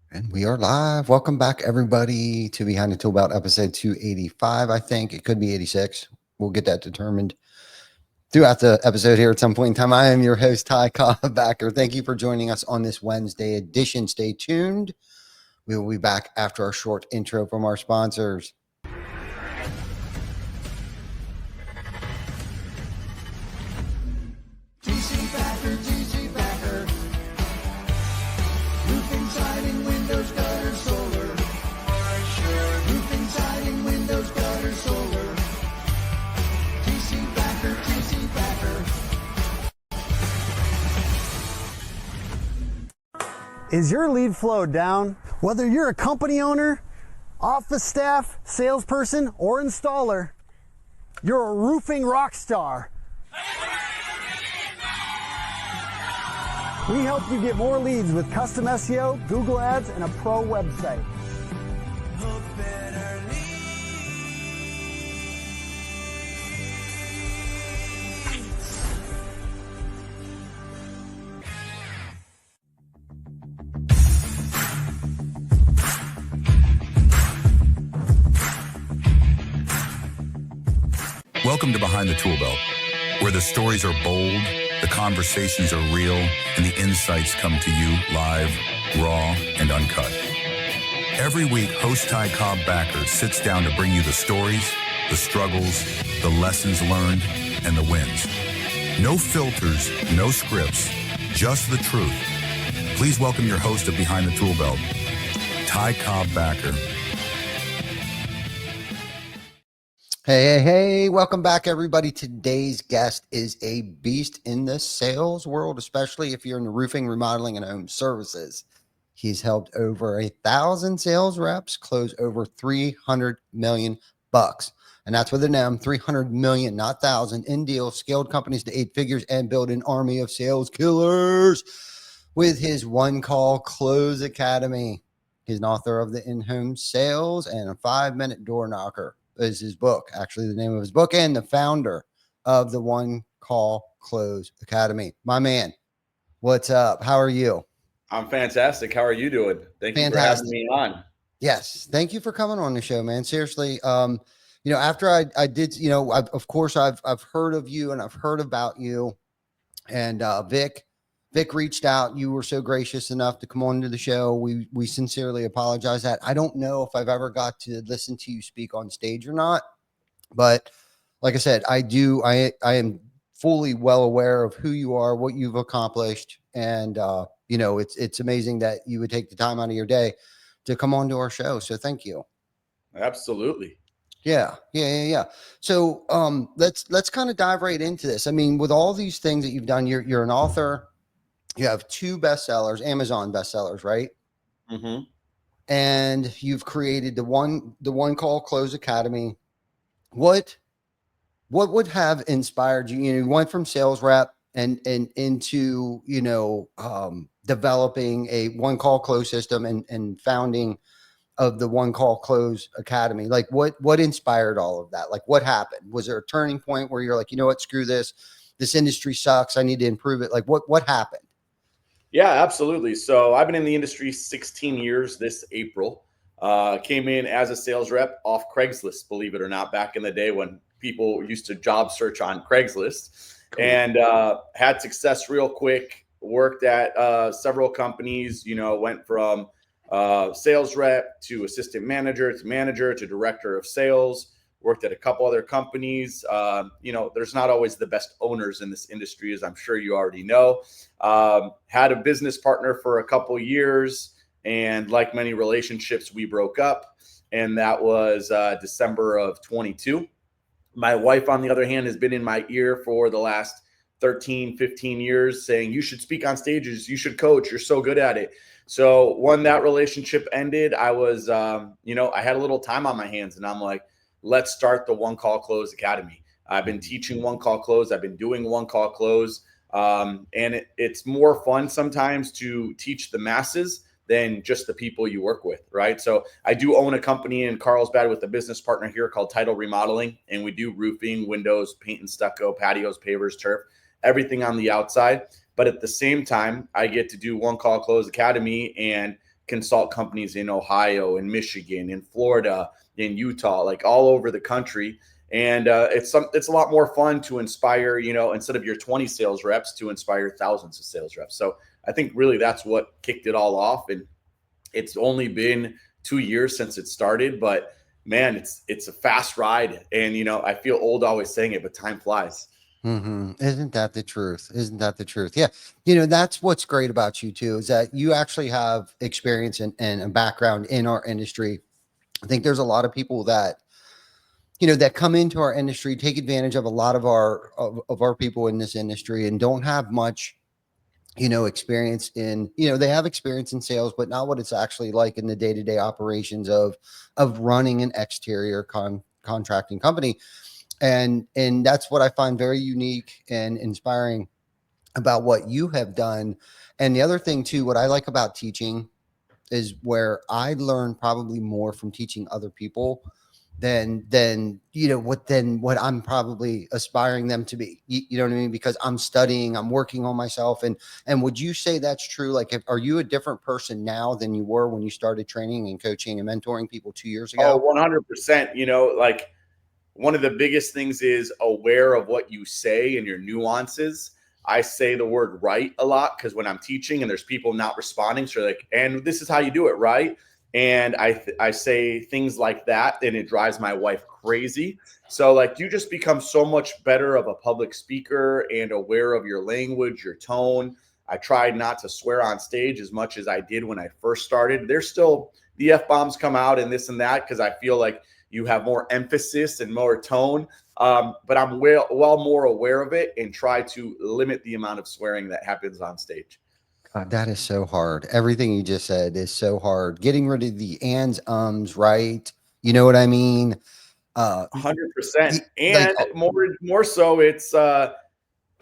And we are live. Welcome back, everybody, to Behind the ToolBelt episode 285. I think it could be 86. We'll get that determined throughout the episode here at some point in time. I am your host, Ty Backer. Thank you for joining us on this Wednesday edition. Stay tuned. We will be back after our short intro from our sponsors. Is your lead flow down? Whether you're a company owner, office staff, salesperson, or installer, you're a roofing rock star. We help you get more leads with custom SEO, Google Ads, and a pro website. Welcome to Behind the ToolBelt, where the stories are bold, the conversations are real, and the insights come to you live, raw, and uncut. Every week, host Ty Cobb Backer sits down to bring you the stories, the struggles, the lessons learned, and the wins. No filters, no scripts, just the truth. Please welcome your host of Behind the ToolBelt, Ty Cobb Backer. Hey, welcome back, everybody. Today's guest is a beast in the sales world, especially if you're in the roofing, remodeling, and home services. He's helped over 1,000 sales reps close over 300 million bucks. And that's with an M, 300 million, not thousand, in deals, scaled companies to 8 figures, and build an army of sales killers with his One Call Close Academy. He's an author of the In-Home Sales and a 5-Minute Door Knocker is his book, actually the name of his book, and the founder of the One Call Close Academy. My man, what's up? How are you? I'm fantastic. How are you doing? Thank you for having me on. Yes. Thank you for coming on the show, man. Seriously. After I did, of course I've heard of you and I've heard about you, and Vic reached out. You were so gracious enough to come on to the show. We sincerely apologize that I don't know if I've ever got to listen to you speak on stage or not, but like I said, I am fully well aware of who you are, what you've accomplished. And, it's amazing that you would take the time out of your day to come on to our show. So thank you. Absolutely. Yeah. So, let's kind of dive right into this. I mean, with all these things that you've done, you're an author. You have 2 bestsellers, Amazon bestsellers, right? Mm-hmm. And you've created the One Call Close Academy. What would have inspired you? You went from sales rep and into developing a One Call Close system and founding of the One Call Close Academy. Like what inspired all of that? Like what happened? Was there a turning point where you're like, you know what, screw this industry sucks, I need to improve it? Like what happened? Yeah, absolutely. So I've been in the industry 16 years this April. Came in as a sales rep off Craigslist, believe it or not, back in the day when people used to job search on Craigslist. Cool. And had success real quick, worked at several companies, went from sales rep to assistant manager to director of sales. Worked at a couple other companies. There's not always the best owners in this industry, as I'm sure you already know. Had a business partner for a couple years, and like many relationships, we broke up. And that was December of 22. My wife, on the other hand, has been in my ear for the last 13, 15 years saying, you should speak on stages, you should coach, you're so good at it. So when that relationship ended, I was, I had a little time on my hands, and I'm like, let's start the One Call Close Academy. I've been teaching One Call Close. I've been doing One Call Close. And it's more fun sometimes to teach the masses than just the people you work with, right? So I do own a company in Carlsbad with a business partner here called Title Remodeling, and we do roofing, windows, paint and stucco, patios, pavers, turf, everything on the outside. But at the same time, I get to do One Call Close Academy and consult companies in Ohio, in Michigan, in Florida, in Utah, like all over the country. And it's a lot more fun to inspire, instead of your 20 sales reps, to inspire thousands of sales reps. So I think really that's what kicked it all off. And it's only been 2 years since it started, but man, it's a fast ride. And, I feel old always saying it, but time flies. Isn't that the truth? Isn't that the truth? Yeah. That's what's great about you too, is that you actually have experience and a background in our industry. I think there's a lot of people that, that come into our industry, take advantage of a lot of our people in this industry and don't have much, experience in, they have experience in sales, but not what it's actually like in the day-to-day operations of running an exterior contracting company. And that's what I find very unique and inspiring about what you have done. And the other thing too, what I like about teaching is where I learn probably more from teaching other people than what I'm probably aspiring them to be. You know what I mean? Because I'm studying, I'm working on myself. And would you say that's true? Like, are you a different person now than you were when you started training and coaching and mentoring people 2 years ago? Oh, 100%. Like one of the biggest things is aware of what you say and your nuances. I say the word right a lot because when I'm teaching and there's people not responding, so like, and this is how you do it, right? And I say things like that, and it drives my wife crazy. So like, you just become so much better of a public speaker and aware of your language, your tone. I tried not to swear on stage as much as I did when I first started. There's still the F-bombs come out and this and that because I feel like you have more emphasis and more tone. But I'm well more aware of it and try to limit the amount of swearing that happens on stage. God, that is so hard. Everything you just said is so hard. Getting rid of the ands, right? You know what I mean? 100%. Like, And more so, it's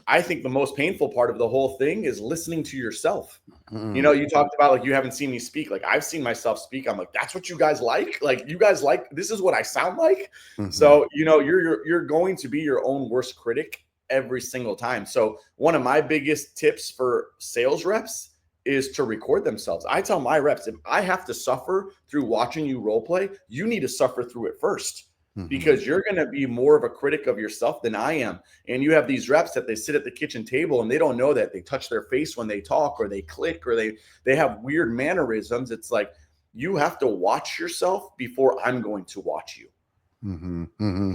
I think the most painful part of the whole thing is listening to yourself. You talked about like, you haven't seen me speak. Like, I've seen myself speak. I'm like, that's what you guys like. Like, you guys like, this is what I sound like. So, you're going to be your own worst critic every single time. So one of my biggest tips for sales reps is to record themselves. I tell my reps, if I have to suffer through watching you role play, you need to suffer through it first. Because you're going to be more of a critic of yourself than I am. And you have these reps that they sit at the kitchen table and they don't know that they touch their face when they talk, or they click, or they have weird mannerisms. It's like, you have to watch yourself before I'm going to watch you.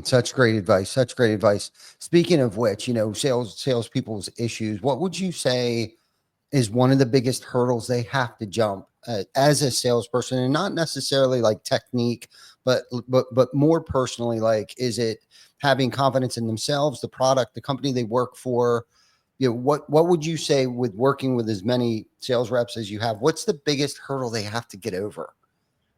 Such great advice. Such great advice. Speaking of which, salespeople's issues, what would you say is one of the biggest hurdles they have to jump as a salesperson, and not necessarily like technique, but more personally, like, is it having confidence in themselves, the product, the company they work for? What would you say with working with as many sales reps as you have? What's the biggest hurdle they have to get over?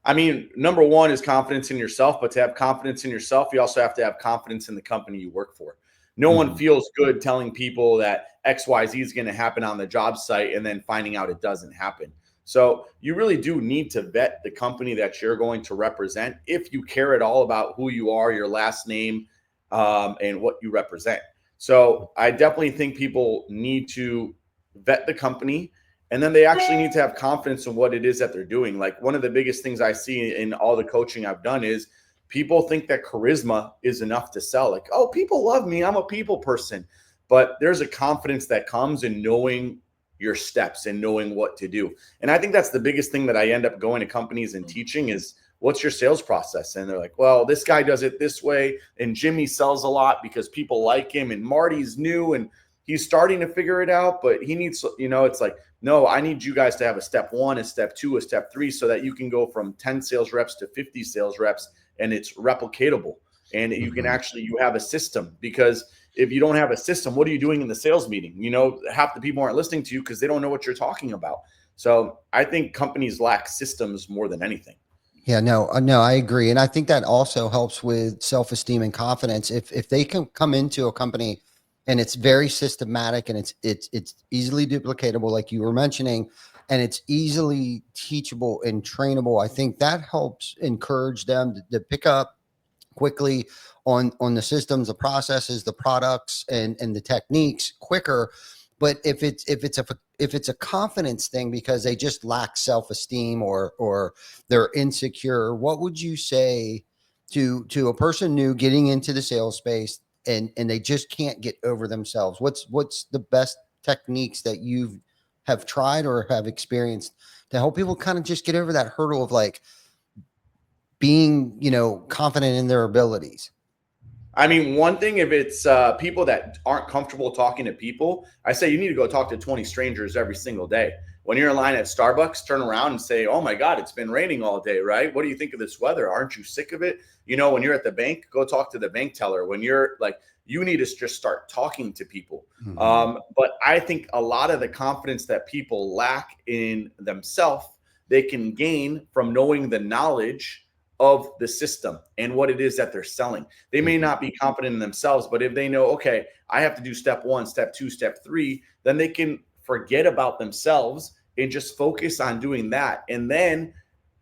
I mean, number one is confidence in yourself, but to have confidence in yourself, you also have to have confidence in the company you work for. No one feels good telling people that XYZ is going to happen on the job site and then finding out it doesn't happen. So you really do need to vet the company that you're going to represent if you care at all about who you are, your last name, and what you represent. So I definitely think people need to vet the company, and then they actually need to have confidence in what it is that they're doing. Like, one of the biggest things I see in all the coaching I've done is people think that charisma is enough to sell. Like, oh, people love me, I'm a people person. But there's a confidence that comes in knowing your steps and knowing what to do. And I think that's the biggest thing that I end up going to companies and teaching is, what's your sales process? And they're like, well, this guy does it this way, and Jimmy sells a lot because people like him, and Marty's new and he's starting to figure it out, but he needs, it's like, no, I need you guys to have a step 1, a step 2, a step 3, so that you can go from 10 sales reps to 50 sales reps, and it's replicatable. And you can actually, you have a system, because if you don't have a system, what are you doing in the sales meeting? Half the people aren't listening to you because they don't know what you're talking about. So I think companies lack systems more than anything. Yeah, no, I agree. And I think that also helps with self-esteem and confidence. If they can come into a company and it's very systematic and it's easily duplicatable, like you were mentioning, and it's easily teachable and trainable, I think that helps encourage them to pick up quickly on the systems, the processes, the products, and the techniques quicker. But if it's a confidence thing because they just lack self-esteem or they're insecure, what would you say to a person new getting into the sales space and they just can't get over themselves? What's the best techniques that you have tried or have experienced to help people kind of just get over that hurdle of like being, confident in their abilities? I mean, one thing, if it's people that aren't comfortable talking to people, I say you need to go talk to 20 strangers every single day. When you're in line at Starbucks, turn around and say, oh my God, it's been raining all day, right? What do you think of this weather? Aren't you sick of it? When you're at the bank, go talk to the bank teller. When you're like, you need to just start talking to people. But I think a lot of the confidence that people lack in themselves, they can gain from knowing the knowledge of the system and what it is that they're selling. They may not be confident in themselves, but if they know, okay, I have to do step 1, step 2, step 3, then they can forget about themselves and just focus on doing that. And then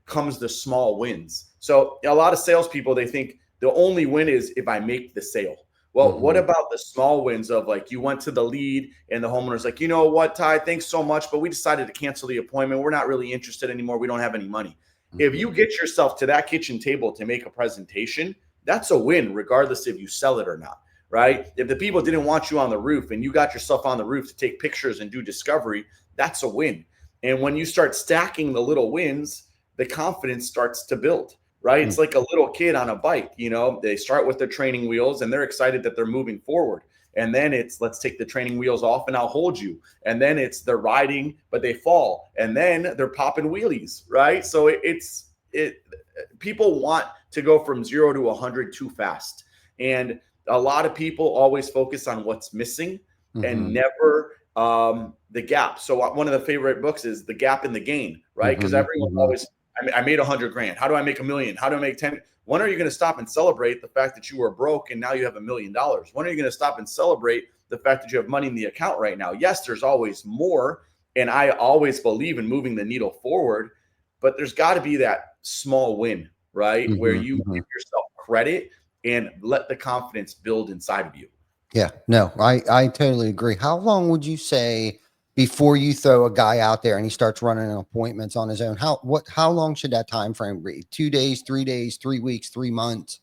comes the small wins. So a lot of salespeople, they think the only win is if I make the sale. Well, what about the small wins of like you went to the lead and the homeowner's like, you know what, Ty, thanks so much, but we decided to cancel the appointment. We're not really interested anymore. We don't have any money. If you get yourself to that kitchen table to make a presentation, that's a win, regardless if you sell it or not, right? If the people didn't want you on the roof and you got yourself on the roof to take pictures and do discovery, that's a win. And when you start stacking the little wins, the confidence starts to build, right? It's like a little kid on a bike, they start with their training wheels and they're excited that they're moving forward. And then it's, let's take the training wheels off and I'll hold you. And then it's they're riding, but they fall. And then they're popping wheelies, right? So people want to go from 0 to 100 too fast. And a lot of people always focus on what's missing and never the gap. So one of the favorite books is The Gap in the Gain, right? Because everyone always, I made $100,000. How do I make $1 million? How do I make 10? When are you going to stop and celebrate the fact that you were broke and now you have $1 million? When are you going to stop and celebrate the fact that you have money in the account right now? Yes, there's always more. And I always believe in moving the needle forward, but there's got to be that small win, right? Where you give yourself credit and let the confidence build inside of you. Yeah, no, I totally agree. How long would you say before you throw a guy out there and he starts running appointments on his own? How long should that time frame be? 2 days, 3 days, 3 weeks, 3 months?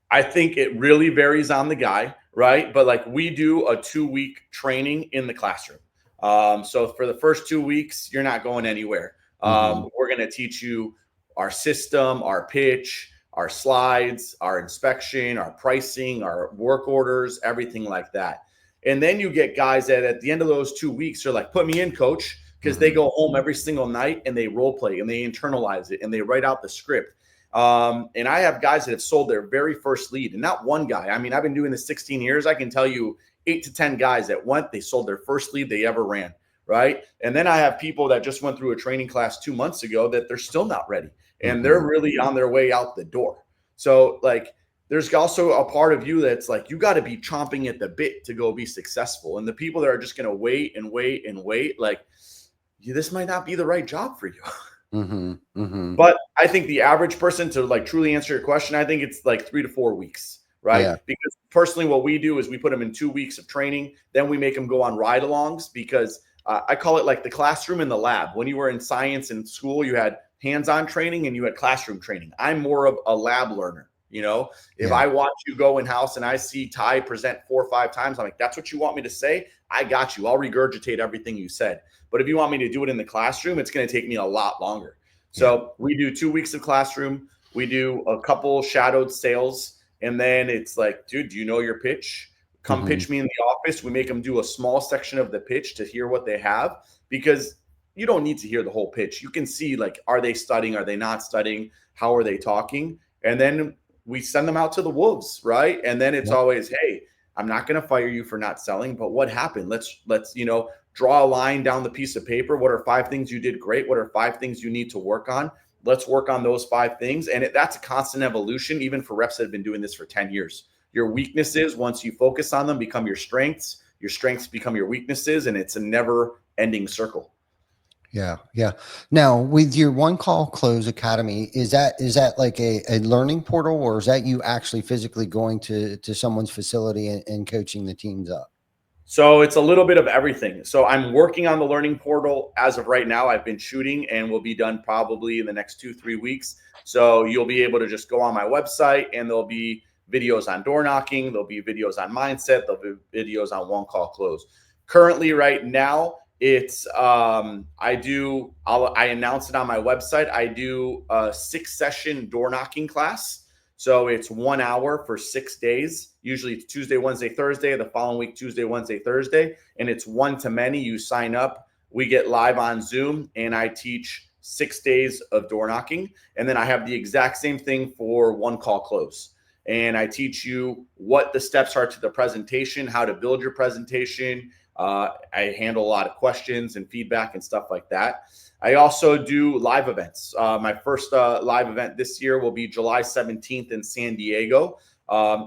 I think it really varies on the guy, right? But like we do a 2-week training in the classroom. So for the first 2 weeks, you're not going anywhere. We're going to teach you our system, our pitch, our slides, our inspection, our pricing, our work orders, everything like that. And then you get guys that at the end of those 2 weeks are like, put me in, coach, because they go home every single night and they role play and they internalize it and they write out the script. And I have guys that have sold their very first lead, and not one guy. I mean, I've been doing this 16 years. I can tell you 8 to 10 guys that they sold their first lead they ever ran, right? And then I have people that just went through a training class 2 months ago that they're still not ready and they're really on their way out the door. So like, there's also a part of you that's like, you got to be chomping at the bit to go be successful. And the people that are just going to wait and wait and wait, like, this might not be the right job for you. But I think the average person, to like truly answer your question, I think it's like 3 to 4 weeks, right? Yeah. Because personally, what we do is we put them in 2 weeks of training. Then we make them go on ride-alongs, because I call it like the classroom and the lab. When you were in science in school, you had hands-on training and you had classroom training. I'm more of a lab learner. If I watch you go in house and I see Ty present 4 or 5 times, I'm like, that's what you want me to say? I got you. I'll regurgitate everything you said. But if you want me to do it in the classroom, it's going to take me a lot longer. So we do 2 weeks of classroom. We do a couple shadowed sales. And then it's like, dude, do you know your pitch? Come pitch me in the office. We make them do a small section of the pitch to hear what they have, because you don't need to hear the whole pitch. You can see, like, are they studying? Are they not studying? How are they talking? And then we send them out to the wolves, right? And then it's always, hey, I'm not going to fire you for not selling, but what happened? Let's draw a line down the piece of paper. What are 5 things you did great? What are 5 things you need to work on? Let's work on those 5 things. And that's a constant evolution, even for reps that have been doing this for 10 years. Your weaknesses, once you focus on them, become your strengths. Your strengths become your weaknesses, and it's a never-ending circle. Yeah. Yeah. Now, with your One Call Close Academy, is that like a learning portal, or is that you actually physically going to someone's facility and coaching the teams up? So it's a little bit of everything. So I'm working on the learning portal as of right now. I've been shooting and will be done probably in the next 2-3 weeks. So you'll be able to just go on my website and there'll be videos on door knocking. There'll be videos on mindset. There'll be videos on one call close. Currently right now, it's I announce it on my website. I do a 6-session door knocking class. So it's 1 hour for 6 days. Usually it's Tuesday, Wednesday, Thursday. The following week, Tuesday, Wednesday, Thursday. And it's one to many. You sign up. We get live on Zoom and I teach 6 days of door knocking. And then I have the exact same thing for one call close. And I teach you what the steps are to the presentation, how to build your presentation. I handle a lot of questions and feedback and stuff like that. I also do live events. My first live event this year will be July 17th in San Diego.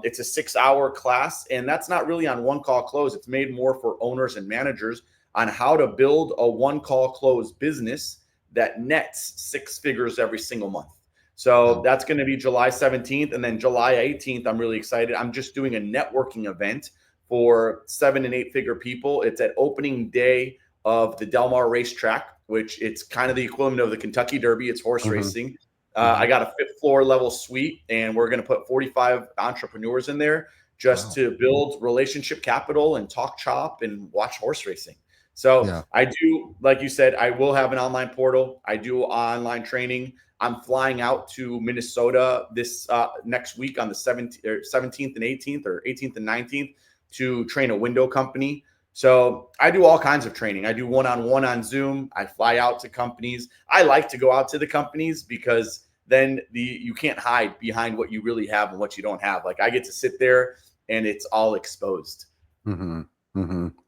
It's a 6-hour class, and that's not really on one call close. It's made more for owners and managers on how to build a one call close business that nets 6 figures every single month. So that's going to be July 17th. And then July 18th, I'm really excited. I'm just doing a networking event for 7 and 8 figure people. It's at opening day of the Del Mar racetrack, which it's kind of the equivalent of the Kentucky Derby. It's horse racing. I got a 5th floor level suite, and we're going to put 45 entrepreneurs in there just to build relationship capital and talk chop and watch horse racing. So I do, like you said, I will have an online portal. I do online training. I'm flying out to Minnesota this next week on the 17th and 18th or 18th and 19th to train a window company. So I do all kinds of training. I do one-on-one on Zoom. I fly out to companies. I like to go out to the companies because then you can't hide behind what you really have and what you don't have. Like I get to sit there and it's all exposed.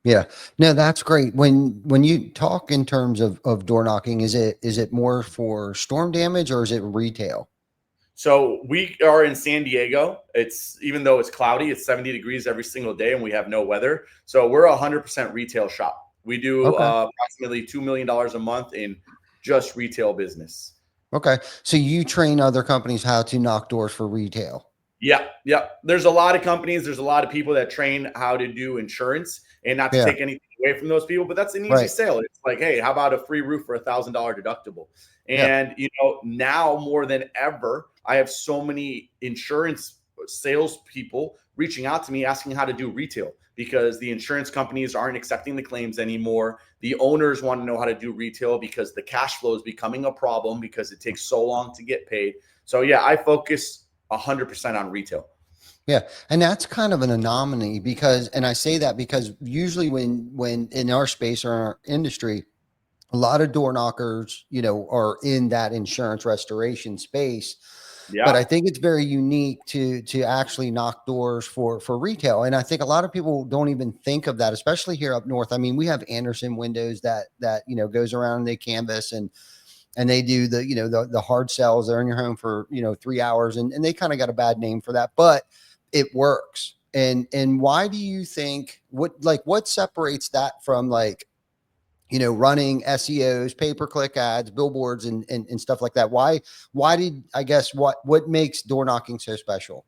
Yeah, no, that's great. When you talk in terms of door knocking, is it more for storm damage or is it retail? So we are in San Diego. Even though it's cloudy, it's 70 degrees every single day and we have no weather. So we're a 100% retail shop. We do approximately $2 million a month in just retail business. Okay. So you train other companies how to knock doors for retail. Yeah. There's a lot of companies. There's a lot of people that train how to do insurance, and not to take anything away from those people, but that's an easy sale. It's like, hey, how about a free roof for $1,000 deductible? And now more than ever, I have so many insurance salespeople reaching out to me asking how to do retail because the insurance companies aren't accepting the claims anymore. The owners want to know how to do retail because the cash flow is becoming a problem because it takes so long to get paid. So yeah, I focus 100% on retail. Yeah. And that's kind of an anomaly because, and I say that because usually when in our space or our industry, a lot of door knockers, are in that insurance restoration space. Yeah. But I think it's very unique to actually knock doors for retail. And I think a lot of people don't even think of that, especially here up north. I mean, we have Anderson windows that goes around and they canvas and they do the hard sells. They're in your home for 3 hours and they kind of got a bad name for that, but it works. And why do you think what separates that from running SEOs, pay-per-click ads, billboards and stuff like that? What makes door knocking so special?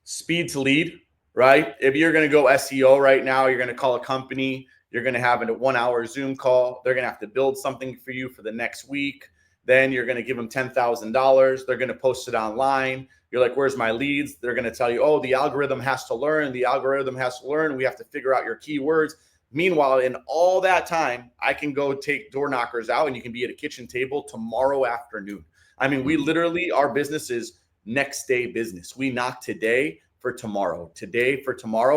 Speed to lead, right? If you're going to go SEO right now, you're going to call a company, you're going to have a 1 hour Zoom call. They're going to have to build something for you for the next week. Then you're going to give them $10,000. They're going to post it online. You're like, where's my leads? They're going to tell you, oh, the algorithm has to learn. We have to figure out your keywords. Meanwhile, in all that time, I can go take door knockers out and you can be at a kitchen table tomorrow afternoon. I mean, we literally, our business is next day business. We knock today for tomorrow,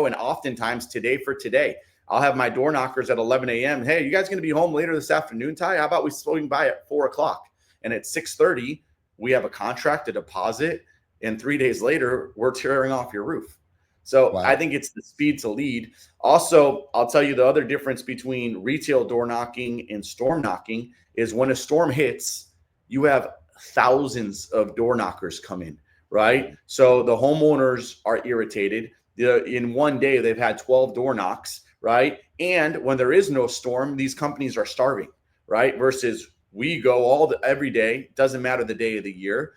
and oftentimes today for today. I'll have my door knockers at 11 a.m. Hey, you guys going to be home later this afternoon, Ty? How about we swing by at 4 o'clock? And at 6:30, we have a contract, a deposit, and 3 days later, we're tearing off your roof. So I think it's the speed to lead. Also, I'll tell you the other difference between retail door knocking and storm knocking is when a storm hits, you have thousands of door knockers come in, right? So the homeowners are irritated. In one day, they've had 12 door knocks, right? And when there is no storm, these companies are starving, right? Versus we go every day, doesn't matter the day of the year.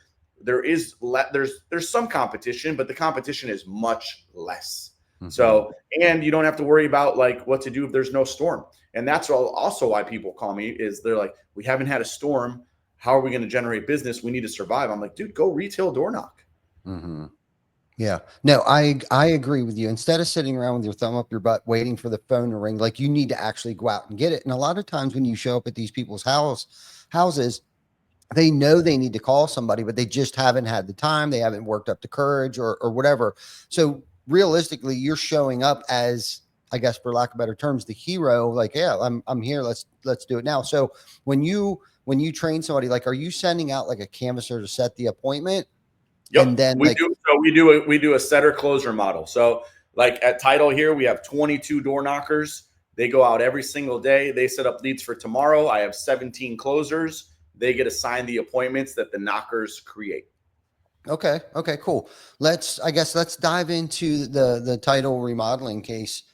There's some competition, but the competition is much less. So, and you don't have to worry about like what to do if there's no storm. And that's also why people call me is they're like, we haven't had a storm. How are we going to generate business? We need to survive. I'm like, dude, go retail door knock. Yeah, no, I agree with you. Instead of sitting around with your thumb up your butt waiting for the phone to ring, like you need to actually go out and get it. And a lot of times when you show up at these people's houses, they know they need to call somebody, but they just haven't had the time. They haven't worked up the courage or whatever. So realistically, you're showing up as, I guess, for lack of better terms, the hero. Like, yeah, I'm here. Let's do it now. So when you train somebody, like, are you sending out like a canvasser to set the appointment? Yep. And then we do. So we do a setter closer model. So like at Title here, we have 22 door knockers. They go out every single day. They set up leads for tomorrow. I have 17 closers. They get assigned the appointments that the knockers create. Okay, cool. Let's dive into the Title remodeling case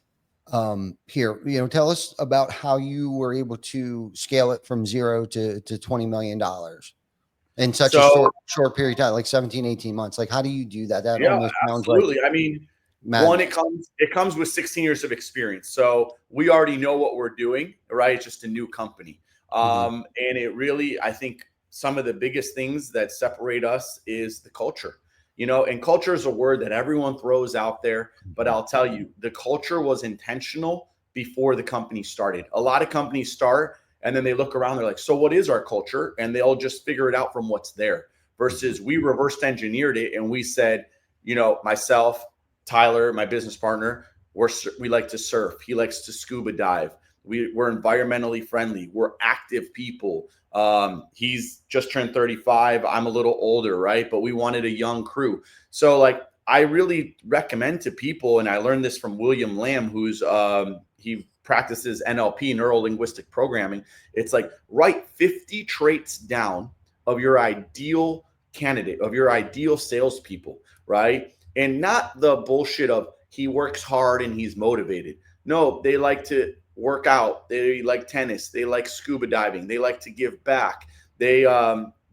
here. Tell us about how you were able to scale it from 0 to $20 million in such a short period of time, like 17, 18 months. Like, how do you do that? That almost sounds absolutely. like, I mean, madness. one, it comes with 16 years of experience. So we already know what we're doing, right? It's just a new company. And it really, I think some of the biggest things that separate us is the culture, and culture is a word that everyone throws out there, but I'll tell you, the culture was intentional before the company started. A lot of companies start and then they look around, they're like, so what is our culture? And they'll just figure it out from what's there versus we reversed engineered it. And we said, myself, Tyler, my business partner, we like to surf. He likes to scuba dive. We're environmentally friendly. We're active people. He's just turned 35. I'm a little older, right? But we wanted a young crew. So like, I really recommend to people, and I learned this from William Lamb, who's he practices NLP, neuro-linguistic programming. It's like write 50 traits down of your ideal candidate, of your ideal salespeople, right? And not the bullshit of he works hard and he's motivated. No, they like to work out. They like tennis. They like scuba diving. They like to give back. They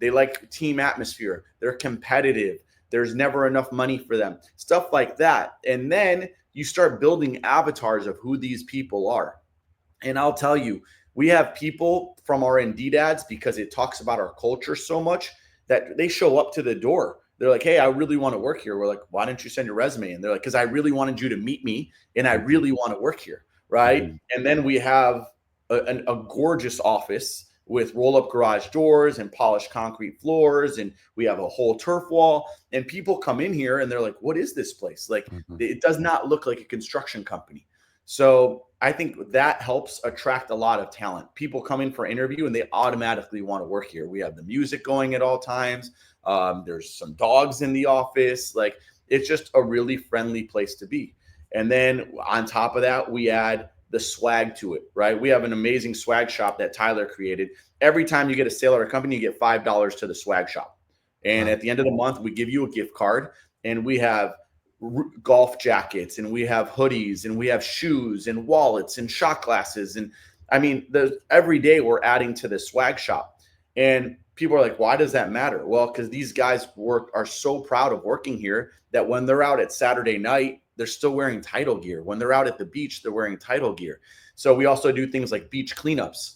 like team atmosphere. They're competitive. There's never enough money for them. Stuff like that. And then you start building avatars of who these people are. And I'll tell you, we have people from our Indeed ads, because it talks about our culture so much, that they show up to the door. They're like, hey, I really want to work here. We're like, why didn't you send your resume? And they're like, because I really wanted you to meet me and I really want to work here. Right. And then we have a gorgeous office with roll-up garage doors and polished concrete floors. And we have a whole turf wall. And people come in here and they're like, what is this place? Like, it does not look like a construction company. So I think that helps attract a lot of talent. People come in for interview and they automatically want to work here. We have the music going at all times. There's some dogs in the office. Like, it's just a really friendly place to be. And then on top of that, we add the swag to it, right? We have an amazing swag shop that Tyler created. Every time you get a sale at our company, you get $5 to the swag shop. And at the end of the month, we give you a gift card, and we have golf jackets, and we have hoodies, and we have shoes and wallets and shot glasses. And I mean, every day we're adding to the swag shop. And people are like, why does that matter? Well, because these guys are so proud of working here that when they're out at Saturday night, they're still wearing Title gear. When they're out at the beach, they're wearing Title gear. So we also do things like beach cleanups.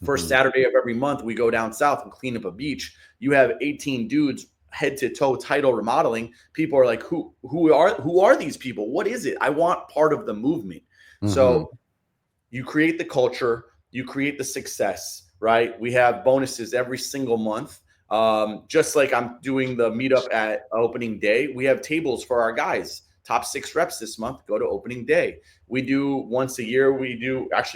First Saturday of every month, we go down south and clean up a beach. You have 18 dudes head to toe Title remodeling. People are like, who are these people? What is it? I want part of the movement. So you create the culture, you create the success, right? We have bonuses every single month. Just like I'm doing the meetup at opening day, we have tables for our guys. Top 6 reps this month go to opening day. We do once a year,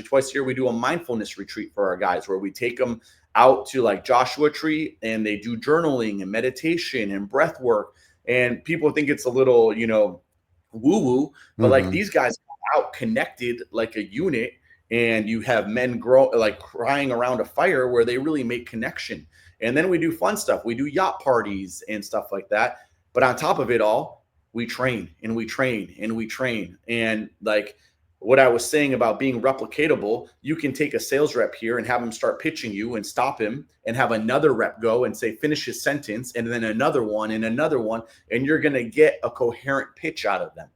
twice a year, we do a mindfulness retreat for our guys where we take them out to like Joshua Tree and they do journaling and meditation and breath work. And people think it's a little, woo-woo, but like these guys are out connected like a unit, and you have men crying around a fire where they really make connection. And then we do fun stuff. We do yacht parties and stuff like that. But on top of it all, we train and we train and we train. And like what I was saying about being replicatable, you can take a sales rep here and have him start pitching you and stop him and have another rep go and say, finish his sentence, and then another one and another one. And you're going to get a coherent pitch out of them.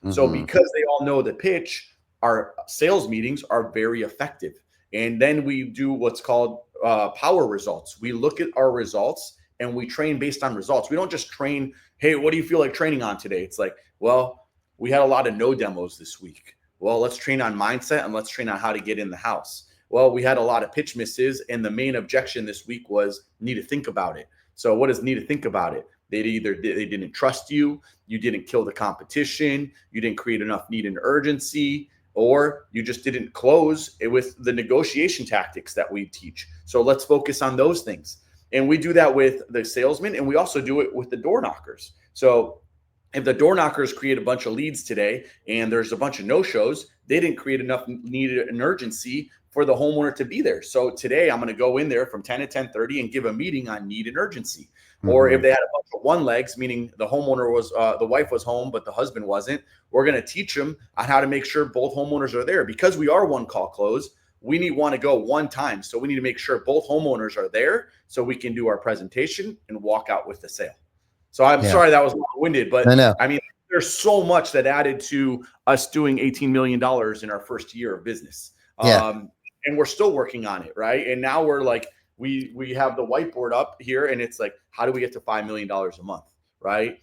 So Mhm. because they all know the pitch, our sales meetings are very effective. And then we do what's called power results. We look at our results and we train based on results. We don't just train, hey, what do you feel like training on today? It's like, well, we had a lot of no demos this week. Well, let's train on mindset and let's train on how to get in the house. Well, we had a lot of pitch misses, and the main objection this week was need to think about it. So what does need to think about it? They didn't trust you, you didn't kill the competition, you didn't create enough need and urgency, or you just didn't close it with the negotiation tactics that we teach. So let's focus on those things. And we do that with the salesmen, and we also do it with the door knockers. So if the door knockers create a bunch of leads today and there's a bunch of no-shows, they didn't create enough need and urgency for the homeowner to be there. So today I'm going to go in there from 10 to 10:30 and give a meeting on need and urgency. Or if they had a bunch of one legs, meaning the homeowner was, the wife was home, but the husband wasn't, we're going to teach them on how to make sure both homeowners are there. Because we are one call close, we want to go one time. So we need to make sure both homeowners are there so we can do our presentation and walk out with the sale. So I'm sorry that was long-winded, but I know. I mean, there's so much that added to us doing $18 million in our first year of business. And we're still working on it, right? And now we're like, we have the whiteboard up here, and it's like, how do we get to $5 million a month, right?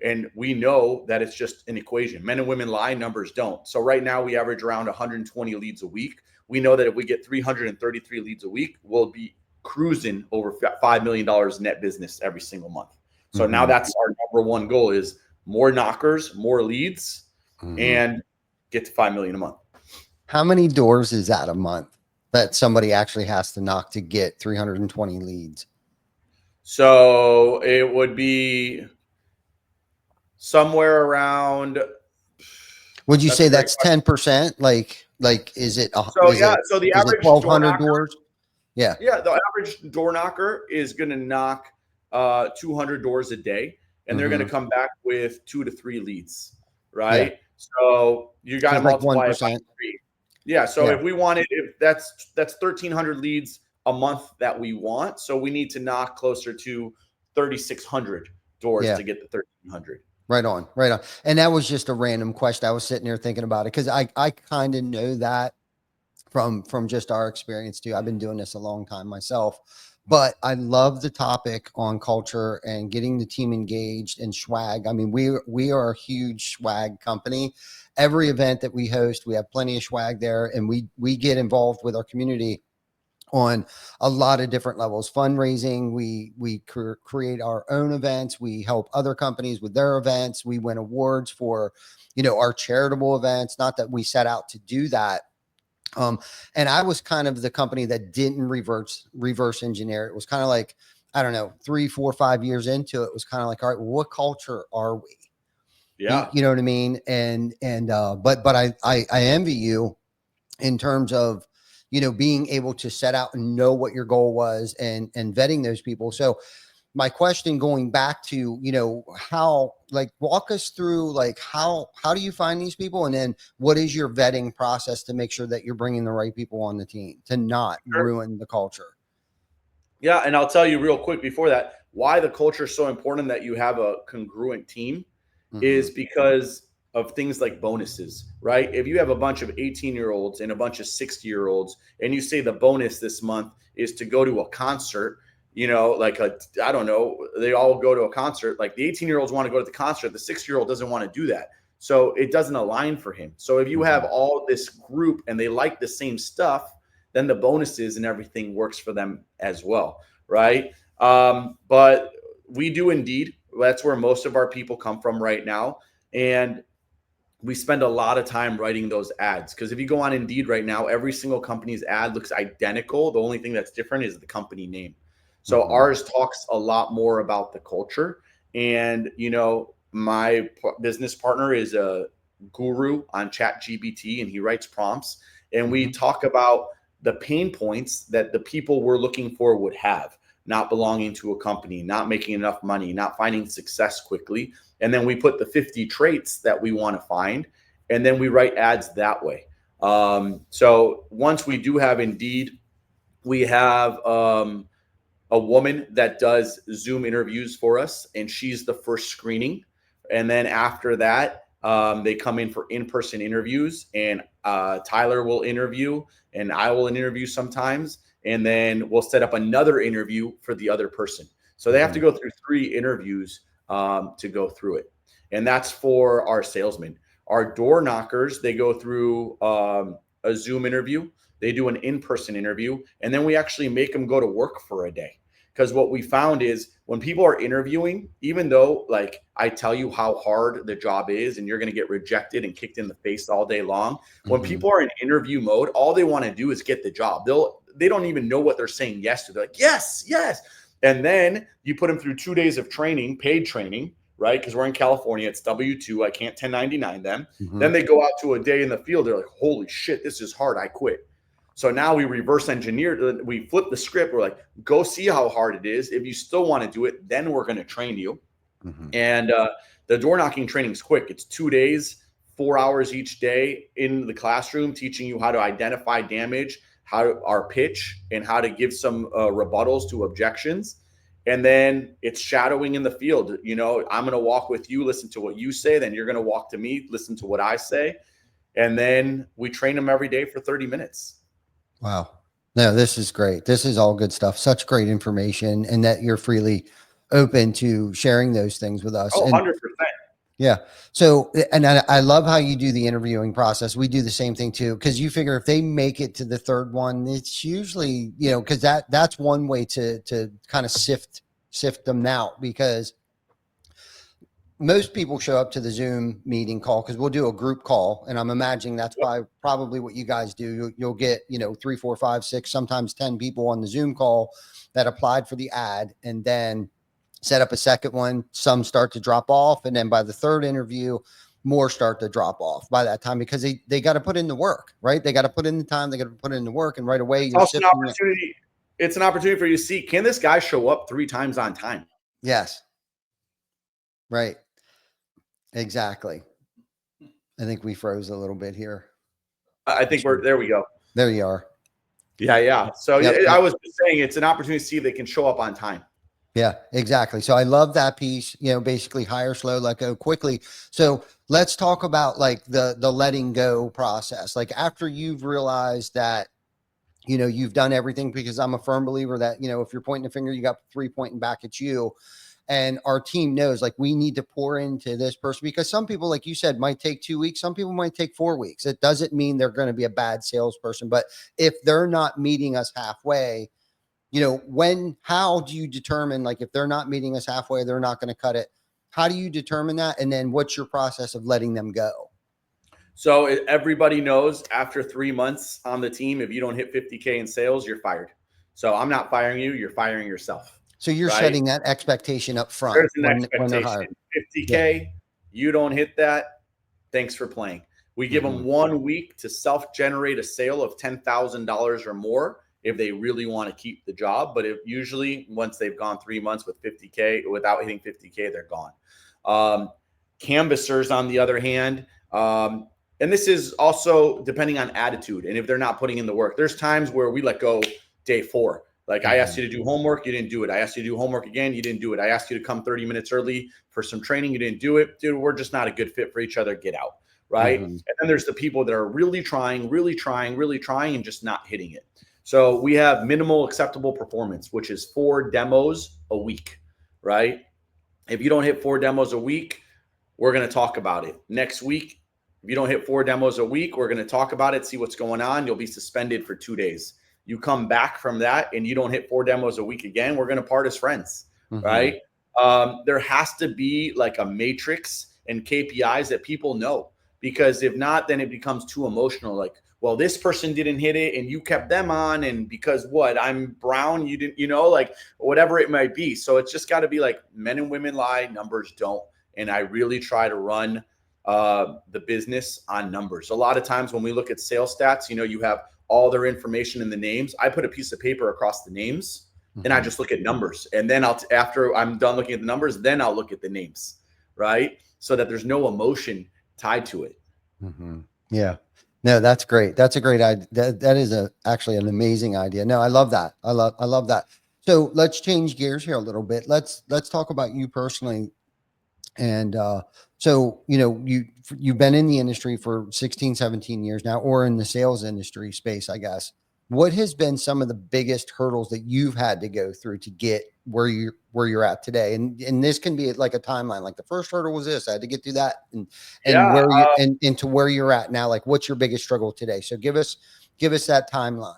And we know that it's just an equation. Men and women lie, numbers don't. So right now we average around 120 leads a week. We know that if we get 333 leads a week, we'll be cruising over $5 million net business every single month. So now that's our number one goal is more knockers, more leads, and get to 5 million a month. How many doors is that a month that somebody actually has to knock to get 320 leads? So it would be somewhere around. Would you say that's 10%? Like, is it? So yeah. So the average 1,200 doors. Yeah. Yeah. The average door knocker is going to knock 200 doors a day, and they're going to come back with 2 to 3 leads, right? Yeah. So you got to multiply it by 3. Yeah. So if we wanted, if that's 1,300 leads a month that we want, so we need to knock closer to 3,600 doors to get the 1,300. Right on, right on. And that was just a random question. I was sitting there thinking about it because I kind of know that from just our experience too. I've been doing this a long time myself, but I love the topic on culture and getting the team engaged and swag. I mean, we are a huge swag company. Every event that we host, we have plenty of swag there, and we get involved with our community on a lot of different levels. Fundraising, we create our own events, we help other companies with their events, we win awards for our charitable events. Not that we set out to do that, and I was kind of the company that didn't reverse engineer. It was kind of like, I don't know, 3, 4, 5 years into it, was kind of like, all right, well, what culture are we? Yeah, you know what I mean. But I envy you in terms of being able to set out and know what your goal was and vetting those people. So my question, going back to, how, like, walk us through, like, how do you find these people? And then what is your vetting process to make sure that you're bringing the right people on the team to not ruin the culture? Yeah. And I'll tell you real quick before that, why the culture is so important that you have a congruent team is because of things like bonuses, right? If you have a bunch of 18-year-olds and a bunch of 60-year-olds, and you say the bonus this month is to go to a concert, like I don't know, they all go to a concert. Like the 18-year-olds want to go to the concert, the 60-year-old doesn't want to do that. So it doesn't align for him. So if you have all this group and they like the same stuff, then the bonuses and everything works for them as well, right? But we do Indeed. That's where most of our people come from right now. And we spend a lot of time writing those ads, because if you go on Indeed right now, every single company's ad looks identical. The only thing that's different is the company name. So ours talks a lot more about the culture. And, my business partner is a guru on ChatGPT, and he writes prompts. And we talk about the pain points that the people we're looking for would have: not belonging to a company, not making enough money, not finding success quickly. And then we put the 50 traits that we want to find, and then we write ads that way. So once we do have Indeed, we have a woman that does Zoom interviews for us, and she's the first screening. And then after that, They come in for in-person interviews, and Tyler will interview, and I will interview sometimes, and then we'll set up another interview for the other person. So they have to go through 3 interviews to go through it. And that's for our salesmen. Our door knockers, they go through a Zoom interview. They do an in-person interview, and then we actually make them go to work for a day. Because what we found is when people are interviewing, even though like I tell you how hard the job is and you're going to get rejected and kicked in the face all day long, when people are in interview mode, all they want to do is get the job. They don't even know what they're saying yes to. They're like, yes, yes. And then you put them through 2 days of training, paid training, right? Because we're in California, it's W-2. I can't 1099 them. Then they go out to a day in the field. They're like, holy shit, this is hard. I quit. So now we reverse engineer, we flip the script. We're like, go see how hard it is. If you still want to do it, then we're going to train you. And the door knocking training is quick. It's 2 days, 4 hours each day in the classroom, teaching you how to identify damage, how to our pitch, and how to give some rebuttals to objections. And then it's shadowing in the field. You know, I'm going to walk with you, listen to what you say. Then you're going to walk to me, listen to what I say. And then we train them every day for 30 minutes. Wow. No, this is great. This is all good stuff. Such great information, and that you're freely open to sharing those things with us. Oh, and 100%. Yeah. So, and I love how you do the interviewing process. We do the same thing too, because you figure if they make it to the third one, it's usually, you know, because that's one way to kind of sift them out, because most people show up to the Zoom meeting call because we'll do a group call, and I'm imagining that's probably what you guys do. You'll get, you know, 3, 4, 5, 6, sometimes 10 people on the Zoom call that applied for the ad, and then set up a second one. Some start to drop off, and then by the third interview, more start to drop off by that time, because they got to put in the work, right? They got to put in the time, they got to put in the work, and right away It's also an opportunity. It's an opportunity for you to see, can this guy show up 3 times on time? Yes. Right. Exactly. I think we froze a little bit here. I think there we go. There you are. Yeah. So I was saying it's an opportunity to see if they can show up on time. Yeah, exactly. So I love that piece, you know, basically hire slow, let go quickly. So let's talk about like the letting go process. Like after you've realized that, you know, you've done everything, because I'm a firm believer that, you know, if you're pointing a finger, you got 3 pointing back at you. And our team knows, like, we need to pour into this person, because some people, like you said, might take 2 weeks. Some people might take 4 weeks. It doesn't mean they're going to be a bad salesperson, but if they're not meeting us halfway, you know, how do you determine, like, if they're not meeting us halfway, they're not going to cut it? How do you determine that? And then what's your process of letting them go? So everybody knows after 3 months on the team, if you don't hit 50K in sales, you're fired. So I'm not firing you. You're firing yourself. So you're setting that expectation up front. There's an expectation. 50K, you don't hit that, thanks for playing. We give them 1 week to self-generate a sale of $10,000 or more if they really want to keep the job. But usually once they've gone 3 months with 50K, without hitting 50K, they're gone. Canvassers, on the other hand, and this is also depending on attitude and if they're not putting in the work. There's times where we let go day 4. Like, I asked you to do homework, you didn't do it. I asked you to do homework again, you didn't do it. I asked you to come 30 minutes early for some training, you didn't do it. Dude, we're just not a good fit for each other. Get out, right? And then there's the people that are really trying, and just not hitting it. So we have minimal acceptable performance, which is 4 demos a week, right? If you don't hit 4 demos a week, we're going to talk about it. Next week, if you don't hit 4 demos a week, we're going to talk about it, see what's going on. You'll be suspended for 2 days. You come back from that and you don't hit 4 demos a week again, we're going to part as friends, right? There has to be like a matrix and KPIs that people know, because if not, then it becomes too emotional. Like, well, this person didn't hit it and you kept them on, and because what? I'm brown, you didn't, you know, like whatever it might be. So it's just got to be like, men and women lie, numbers don't. And I really try to run the business on numbers. A lot of times when we look at sales stats, you know, you have all their information in the names. I put a piece of paper across the names and I just look at numbers. And then after I'm done looking at the numbers, then I'll look at the names, right? So that there's no emotion tied to it. Yeah. No, that's great. That's a great idea. That is actually an amazing idea. No, I love that. I love that. So let's change gears here a little bit. Let's talk about you personally. And so, you've been in the industry for 16, 17 years now, or in the sales industry space, I guess. What has been some of the biggest hurdles that you've had to go through to get where you're at today? And this can be like a timeline. Like the first hurdle was this, I had to get through that, and Yeah. where you and to where you're at now. Like, what's your biggest struggle today? So give us that timeline.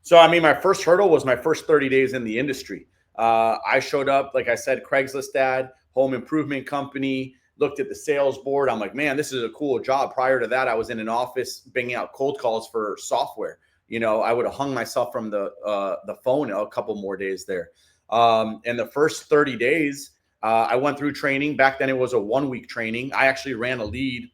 So, I mean, my first hurdle was my first 30 days in the industry. I showed up, like I said, Craigslist ad, home improvement company, looked at the sales board. I'm like, man, this is a cool job. Prior to that, I was in an office banging out cold calls for software. I would have hung myself from the phone a couple more days there. And the first 30 days, I went through training. Back then, it was a 1-week training. I actually ran a lead.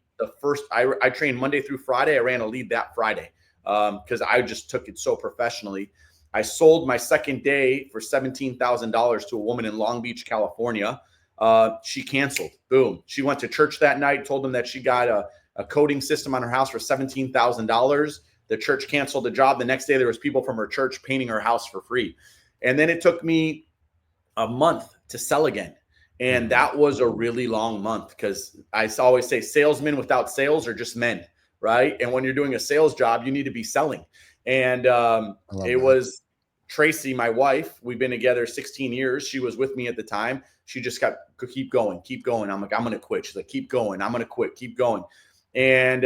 I trained Monday through Friday. I ran a lead that Friday because I just took it so professionally. I sold my second day for $17,000 to a woman in Long Beach, California. She canceled. Boom. She went to church that night, told them that she got a coding system on her house for $17,000. The church canceled the job. The next day, there was people from her church painting her house for free. And then it took me a month to sell again. And that was a really long month because I always say salesmen without sales are just men, right? And when you're doing a sales job, you need to be selling. And it was Tracy, my wife. We've been together 16 years. She was with me at the time. She just got keep going. I'm like, I'm going to quit. She's like, keep going. I'm going to quit. Keep going. And